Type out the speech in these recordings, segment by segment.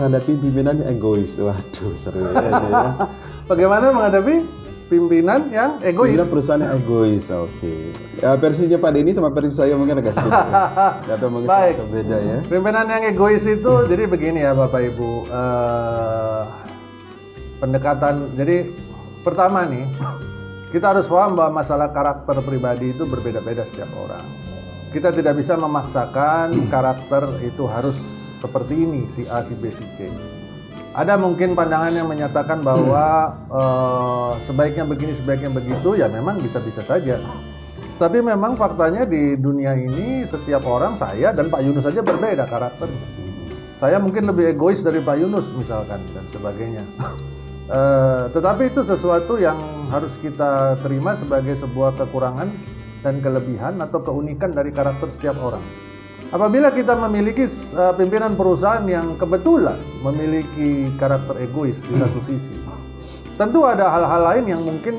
menghadapi pimpinan yang egois? Waduh, seru ya. Bagaimana menghadapi pimpinan yang egois? Pimpinan perusahaan yang egois, oke. Ya, versinya Pak Denny sama versi saya mungkin agak sedikit atau mungkin Baik. sedikit beda ya. Pimpinan yang egois itu jadi begini ya Bapak Ibu. Pendekatan, jadi pertama nih, kita harus paham bahwa masalah karakter pribadi itu berbeda-beda setiap orang. Kita tidak bisa memaksakan karakter itu harus seperti ini, si A, si B, si C. Ada mungkin pandangan yang menyatakan bahwa sebaiknya begini, sebaiknya begitu, ya memang bisa-bisa saja. Tapi memang faktanya di dunia ini setiap orang, saya dan Pak Yunus saja berbeda karakternya. Saya mungkin lebih egois dari Pak Yunus misalkan dan sebagainya. Tetapi itu sesuatu yang harus kita terima sebagai sebuah kekurangan dan kelebihan atau keunikan dari karakter setiap orang. Apabila kita memiliki pimpinan perusahaan yang kebetulan memiliki karakter egois di satu sisi, tentu ada hal-hal lain yang mungkin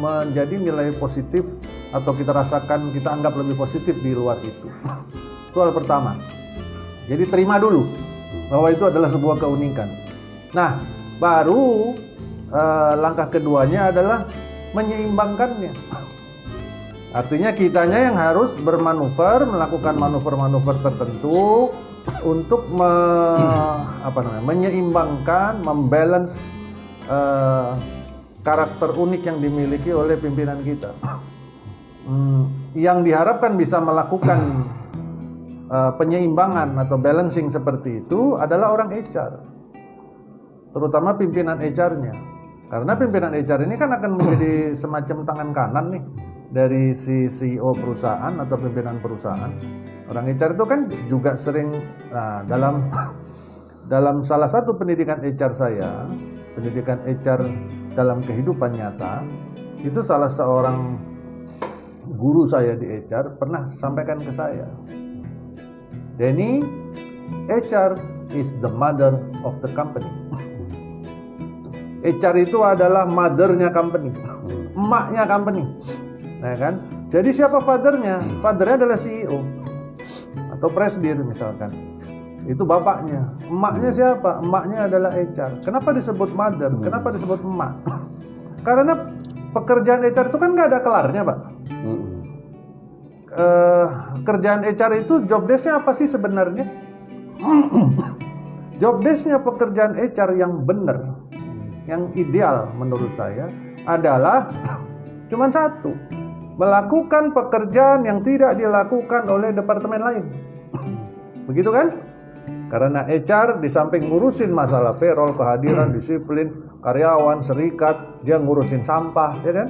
menjadi nilai positif atau kita rasakan, kita anggap lebih positif di luar itu. Itu hal pertama. Jadi terima dulu bahwa itu adalah sebuah keunikan. Nah, baru langkah keduanya adalah menyeimbangkannya. Artinya kitanya yang harus bermanuver, melakukan manuver-manuver tertentu untuk menyeimbangkan, membalance karakter unik yang dimiliki oleh pimpinan kita. Yang diharapkan bisa melakukan penyeimbangan atau balancing seperti itu adalah orang HR, terutama pimpinan HR-nya. Karena pimpinan HR ini kan akan menjadi semacam tangan kanan nih dari si CEO perusahaan atau pimpinan perusahaan. Orang HR itu kan juga sering dalam salah satu pendidikan HR saya, pendidikan HR dalam kehidupan nyata, itu salah seorang guru saya di HR pernah sampaikan ke saya, Denny, HR is the mother of the company. HR itu adalah mothernya company, emaknya company. Nah kan, jadi siapa fathernya? Fathernya adalah CEO atau presidir misalkan. Itu bapaknya. Emaknya siapa? Emaknya adalah HR. Kenapa disebut mother? Kenapa disebut emak? Karena pekerjaan HR itu kan nggak ada kelarnya, Pak. Kerjaan HR itu job desk-nya apa sih sebenarnya? Job desk-nya pekerjaan HR yang benar, yang ideal menurut saya adalah cuman satu, melakukan pekerjaan yang tidak dilakukan oleh departemen lain. Begitu kan? Karena HR di samping ngurusin masalah payroll, kehadiran, disiplin, karyawan, serikat, dia ngurusin sampah, ya kan?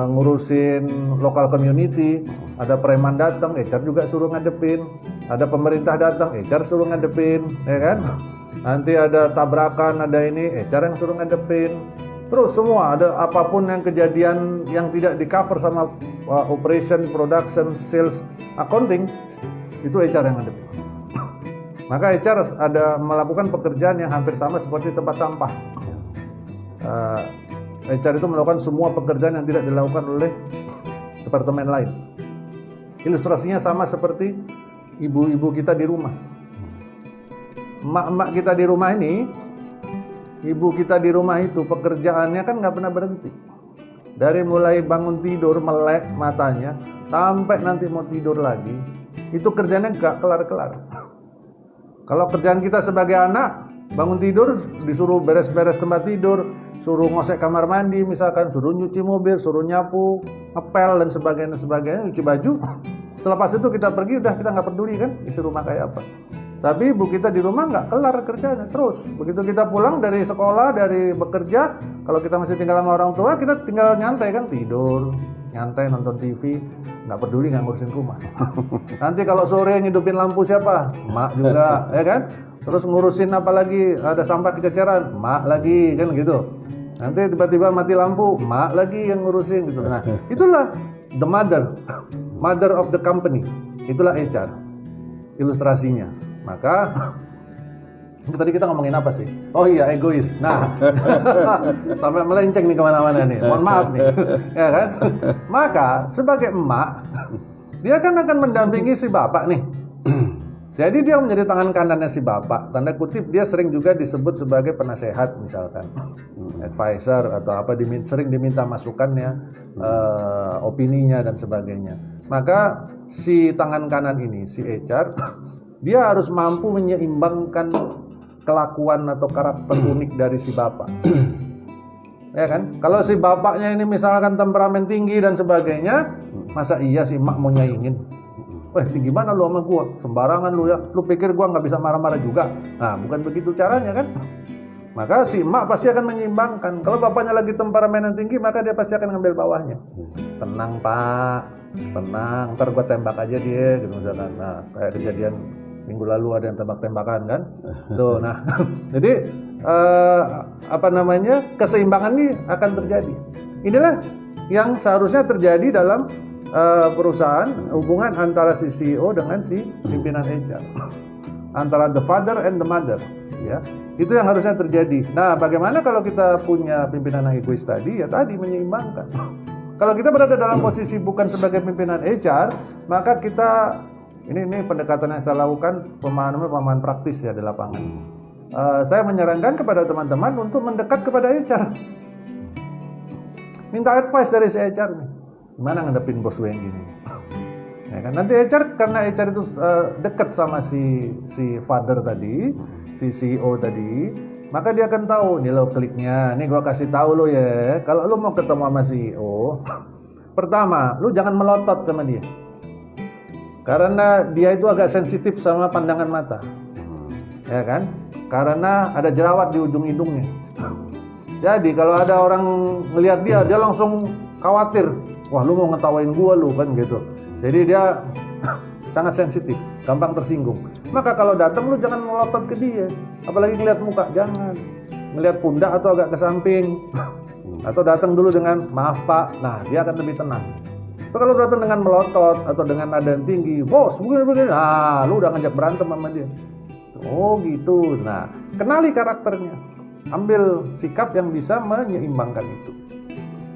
Ngurusin local community, ada preman datang, HR juga suruh ngadepin, ada pemerintah datang, HR suruh ngadepin, ya kan? Nanti ada tabrakan, ada ini, HR yang suruh ngadepin. Terus semua ada apapun yang kejadian yang tidak di cover sama operation, production, sales, accounting, itu HR yang ngadepin. Maka HR ada melakukan pekerjaan yang hampir sama seperti tempat sampah. HR itu melakukan semua pekerjaan yang tidak dilakukan oleh departemen lain. Ilustrasinya sama seperti ibu-ibu kita di rumah. Emak-emak kita di rumah ini, ibu kita di rumah itu pekerjaannya kan nggak pernah berhenti. Dari mulai bangun tidur melek matanya sampai nanti mau tidur lagi, itu kerjanya nggak kelar-kelar. Kalau kerjaan kita sebagai anak, bangun tidur disuruh beres-beres tempat tidur, suruh ngosek kamar mandi misalkan, suruh nyuci mobil, suruh nyapu, ngepel dan sebagainya, nyuci baju. Selepas itu kita pergi, udah kita nggak peduli kan isi rumah kayak apa. Tapi ibu kita di rumah nggak kelar kerjanya terus. Begitu kita pulang dari sekolah, dari bekerja, kalau kita masih tinggal sama orang tua, kita tinggal nyantai kan, tidur, nyantai nonton TV, nggak peduli, nggak ngurusin rumah. Nanti kalau sore ngidupin lampu siapa? Mak juga, ya kan? Terus ngurusin apa lagi? Ada sampah kececeran, mak lagi, kan gitu. Nanti tiba-tiba mati lampu, mak lagi yang ngurusin gitu. Nah, itulah the mother of the company. Itulah HR. Ilustrasinya. Maka tadi kita ngomongin apa sih? Oh iya, egois. Nah, sampai melenceng nih kemana-mana nih. Mohon maaf nih, ya kan? Maka sebagai emak, dia kan akan mendampingi si bapak nih. Jadi dia menjadi tangan kanannya si bapak. Tanda kutip dia sering juga disebut sebagai penasehat misalkan, advisor atau apa, sering diminta masukannya, opininya dan sebagainya. Maka si tangan kanan ini, si HR, dia harus mampu menyeimbangkan kelakuan atau karakter unik dari si bapak. Ya kan? Kalau si bapaknya ini misalkan temperamen tinggi dan sebagainya, masa iya si emak mau nyaingin? Tinggi mana lu sama gua? Sembarangan lu ya. Lu pikir gua nggak bisa marah-marah juga? Nah, bukan begitu caranya kan? Maka si emak pasti akan menyeimbangkan. Kalau bapaknya lagi temperamen yang tinggi, maka dia pasti akan ngambil bawahnya. Tenang pak, tenang. Ntar gua tembak aja dia, gitu misalkan. Nah, kayak kejadian minggu lalu ada yang tembak-tembakan kan? Tuh, nah, jadi keseimbangan ini akan terjadi. Inilah yang seharusnya terjadi dalam perusahaan, hubungan antara si CEO dengan si pimpinan HR, antara the father and the mother, ya, itu yang harusnya terjadi. Nah, bagaimana kalau kita punya pimpinan yang egois tadi? Ya tadi menyeimbangkan. Kalau kita berada dalam posisi bukan sebagai pimpinan HR, maka kita ini pendekatan yang saya lakukan, pemahaman praktis ya di lapangan. Saya menyarankan kepada teman-teman untuk mendekat kepada HR, minta advice dari si HR nih. Gimana ngadepin bos gue yang gini? Ya kan? Nanti HR, karena HR itu dekat sama si father tadi, si CEO tadi, maka dia akan tahu nih lo kliknya. Nih gue kasih tahu lo ya, kalau lo mau ketemu sama CEO, pertama lo jangan melotot sama dia, karena dia itu agak sensitif sama pandangan mata, ya kan? Karena ada jerawat di ujung hidungnya. Jadi kalau ada orang ngelihat dia langsung khawatir. Wah, lu mau ngetawain gua lu kan gitu. Jadi dia sangat sensitif, gampang tersinggung. Maka kalau datang lu jangan melotot ke dia, apalagi ngelihat muka, jangan. Ngelihat pundak atau agak ke samping. Atau datang dulu dengan maaf Pak. Nah, dia akan lebih tenang. Tapi kalau datang dengan melotot atau dengan nada yang tinggi, bos, begini. Nah, lu udah ngajak berantem sama dia. Oh, gitu. Nah, kenali karakternya. Ambil sikap yang bisa menyeimbangkan itu.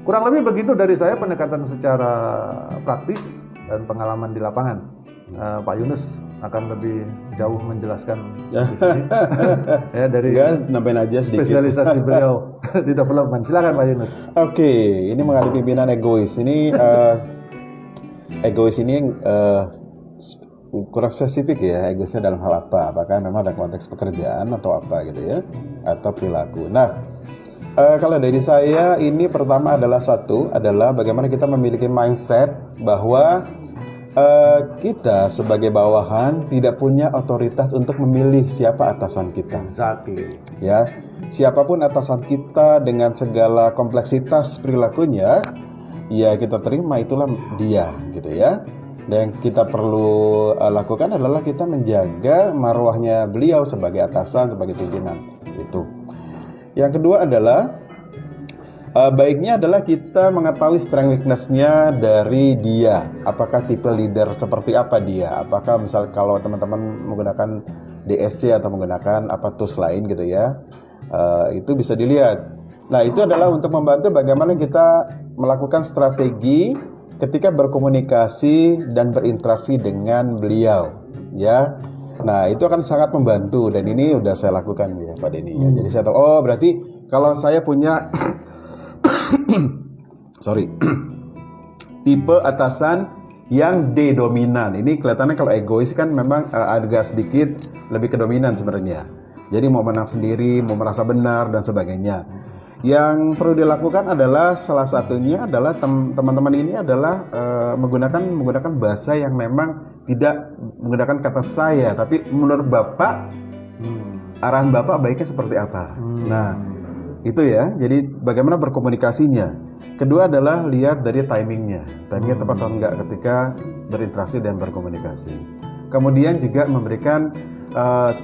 Kurang lebih begitu dari saya, pendekatan secara praktis dan pengalaman di lapangan. Pak Yunus akan lebih jauh menjelaskan ya dari nambahin aja sedikit spesialisasi beliau di development. Silakan Pak Yunus. Oke, ini mengenai pimpinan egois. Ini egois ini kurang spesifik ya, egoisnya dalam hal apa? Apakah memang ada konteks pekerjaan atau apa gitu ya, atau perilaku. Nah, kalau dari saya ini pertama adalah bagaimana kita memiliki mindset bahwa kita sebagai bawahan tidak punya otoritas untuk memilih siapa atasan kita. Exactly. Ya, siapapun atasan kita dengan segala kompleksitas perilakunya, ya kita terima itulah dia, gitu ya. Dan yang kita perlu lakukan adalah kita menjaga marwahnya beliau sebagai atasan, sebagai pimpinan itu. Yang kedua adalah baiknya adalah kita mengetahui strength weakness-nya dari dia. Apakah tipe leader seperti apa dia? Apakah misal kalau teman-teman menggunakan DSC atau menggunakan apa tools lain gitu ya, itu bisa dilihat. Nah, itu adalah untuk membantu bagaimana kita melakukan strategi ketika berkomunikasi dan berinteraksi dengan beliau, ya. Nah, itu akan sangat membantu dan ini udah saya lakukan ya Pak Denny ya. Jadi saya tahu, oh berarti kalau saya punya tipe atasan yang D dominan. Ini kelihatannya kalau egois kan memang agak sedikit lebih ke dominan sebenarnya. Jadi mau menang sendiri, mau merasa benar dan sebagainya. Yang perlu dilakukan adalah salah satunya adalah teman-teman ini adalah menggunakan bahasa yang memang tidak menggunakan kata saya, tapi menurut Bapak arahan Bapak baiknya seperti apa. Nah, itu ya. Jadi bagaimana berkomunikasinya. Kedua adalah lihat dari timingnya tepat atau enggak ketika berinteraksi dan berkomunikasi. Kemudian juga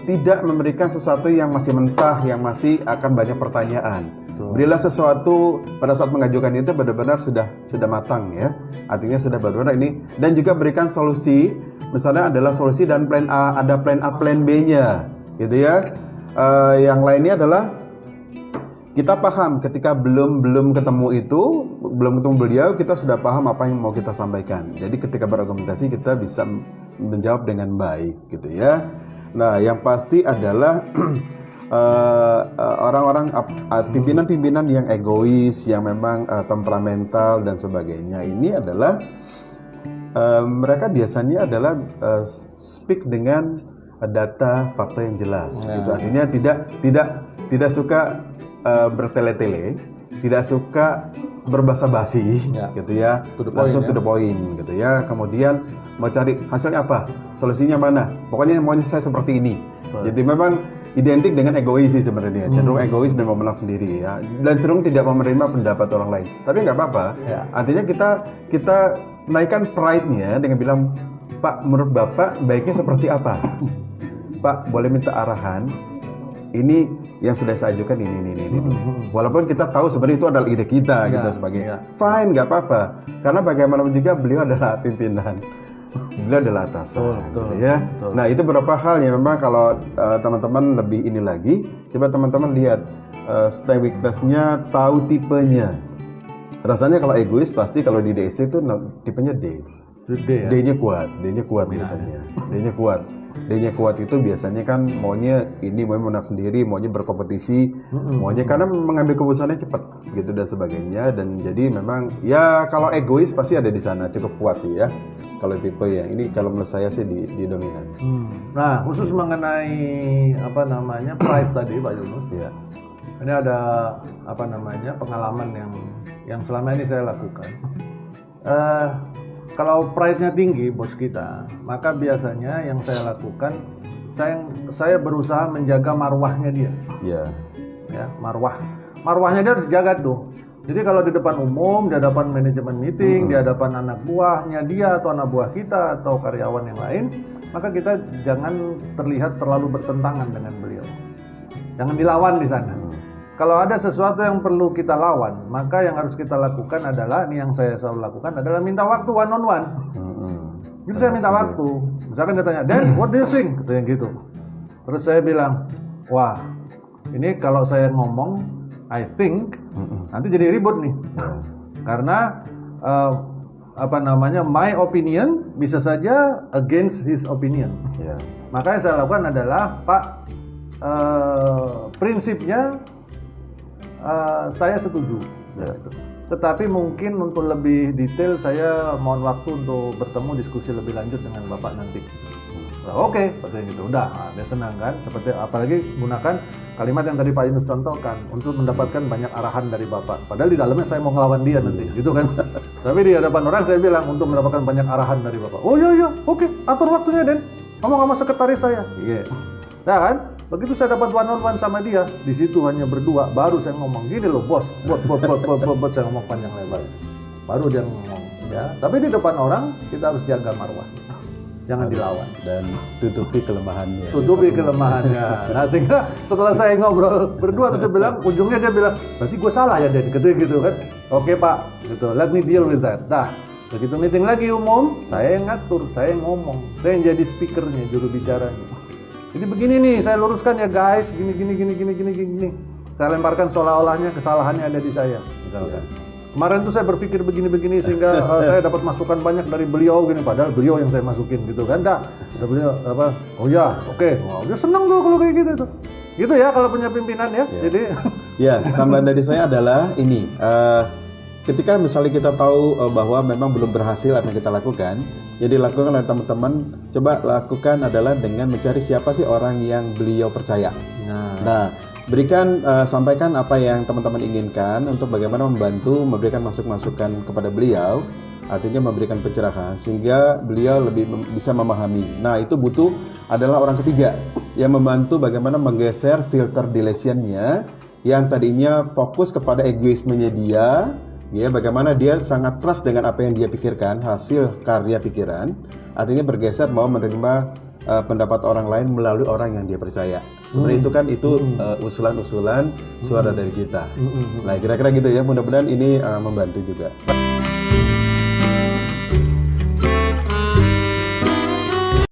tidak memberikan sesuatu yang masih mentah, yang masih akan banyak pertanyaan. Berilah sesuatu pada saat mengajukan itu benar-benar sudah matang ya. Artinya sudah benar-benar ini, dan juga berikan solusi. Misalnya adalah solusi dan plan A, ada plan A, plan B-nya, gitu ya. Yang lainnya adalah kita paham ketika belum ketemu beliau, kita sudah paham apa yang mau kita sampaikan. Jadi ketika berargumentasi kita bisa menjawab dengan baik gitu ya. Nah, yang pasti adalah orang-orang pimpinan-pimpinan yang egois, yang memang temperamental dan sebagainya, ini adalah mereka biasanya adalah speak dengan data fakta yang jelas. Gitu. Artinya tidak suka bertele-tele, tidak suka berbasa-basi, gitu ya, langsung to the point, gitu ya. Kemudian mau cari hasilnya apa, solusinya mana, pokoknya maunya saya seperti ini. Jadi memang identik dengan egois sih sebenarnya, cenderung egois dan mau menang sendiri ya, dan cenderung tidak mau menerima pendapat orang lain. Tapi nggak apa-apa, artinya kita naikkan pride-nya dengan bilang, Pak, menurut Bapak baiknya seperti apa? Pak, boleh minta arahan? Ini yang sudah saya ajukan ini. Walaupun kita tahu sebenarnya itu adalah ide kita gitu sebagai fine, nggak apa-apa. Karena bagaimanapun juga beliau adalah pimpinan, beliau adalah atasan, gitu ya. Nah, itu beberapa hal yang memang kalau teman-teman lebih ini lagi, coba teman-teman lihat strength weakness-nya, tahu tipenya. Rasanya kalau egois pasti kalau di DSC itu tipenya D. D-nya kuat biasanya. D-nya kuat. D-nya kuat itu biasanya kan maunya menang sendiri, maunya berkompetisi, maunya karena mengambil keputusannya cepat gitu dan sebagainya. Dan jadi memang ya kalau egois pasti ada di sana, cukup kuat sih ya. Kalau tipe yang ini kalau menurut saya sih di dominans. Nah, khusus mengenai pride tadi Pak Yunus ya. Ini ada pengalaman yang selama ini saya lakukan. Kalau pride-nya tinggi bos kita, maka biasanya yang saya lakukan, saya berusaha menjaga marwahnya dia. Ya, marwahnya dia harus dijaga tuh. Jadi kalau di depan umum, di hadapan manajemen meeting, di hadapan anak buahnya dia atau anak buah kita atau karyawan yang lain, maka kita jangan terlihat terlalu bertentangan dengan beliau. Jangan dilawan di sana. Kalau ada sesuatu yang perlu kita lawan, maka yang harus kita lakukan adalah, ini yang saya selalu lakukan adalah minta waktu one on one. Jadi saya minta waktu. Misalkan dia tanya, Dan, what do you think? Gitu. Terus saya bilang, wah, ini kalau saya ngomong, I think, nanti jadi ribut nih. Karena my opinion bisa saja against his opinion. Maka yang saya lakukan adalah, Pak, prinsipnya saya setuju, tetapi mungkin untuk lebih detail saya mohon waktu untuk bertemu diskusi lebih lanjut dengan Bapak nanti. Oke, seperti itu. Udah, dia senang kan? Seperti apalagi gunakan kalimat yang tadi Pak Yunus contohkan untuk mendapatkan banyak arahan dari Bapak. Padahal di dalamnya saya mau ngelawan dia nanti, gitu kan? Tapi di hadapan orang saya bilang untuk mendapatkan banyak arahan dari Bapak. Oh iya, oke, atur waktunya Den. Ngomong sama sekretaris saya. Nah kan? Begitu saya dapat one on one sama dia, di situ hanya berdua, baru saya ngomong gini loh bos, buat saya ngomong panjang lebar, baru dia ngomong ya. Tapi di depan orang kita harus jaga marwah, jangan dilawan dan tutupi kelemahannya. Nah sehingga setelah saya ngobrol berdua terus dia bilang, ujungnya dia bilang, berarti gue salah ya Den, gitu kan? Oke Pak, gitu, let me deal with that. Dah, begitu meeting lagi umum, saya yang ngatur, saya yang ngomong, saya yang jadi speakernya, juru bicaranya. Jadi begini nih, saya luruskan ya guys, gini. Saya lemparkan seolah-olahnya kesalahannya ada di saya, misalkan. Kemarin tuh saya berpikir begini sehingga saya dapat masukan banyak dari beliau gini, padahal beliau yang saya masukin gitu kan, beliau oh ya, oke. Wow, dia senang tuh kalau kayak gitu tuh. Gitu ya kalau punya pimpinan ya. Jadi ya, tambahan dari saya adalah ini, ketika misalnya kita tahu bahwa memang belum berhasil apa yang kita lakukan, jadi lakukan oleh teman-teman, coba lakukan adalah dengan mencari siapa sih orang yang beliau percaya. Nah, berikan, sampaikan apa yang teman-teman inginkan untuk bagaimana membantu, memberikan masukan kepada beliau, artinya memberikan pencerahan sehingga beliau lebih bisa memahami. Nah, itu butuh adalah orang ketiga yang membantu bagaimana menggeser filter deletionnya yang tadinya fokus kepada egoismenya dia. Ya, bagaimana dia sangat trust dengan apa yang dia pikirkan, hasil karya pikiran, artinya bergeser mau menerima pendapat orang lain melalui orang yang dia percaya. Sebenarnya itu kan usulan-usulan suara dari kita. Nah, kira-kira gitu ya. Mudah-mudahan ini membantu juga.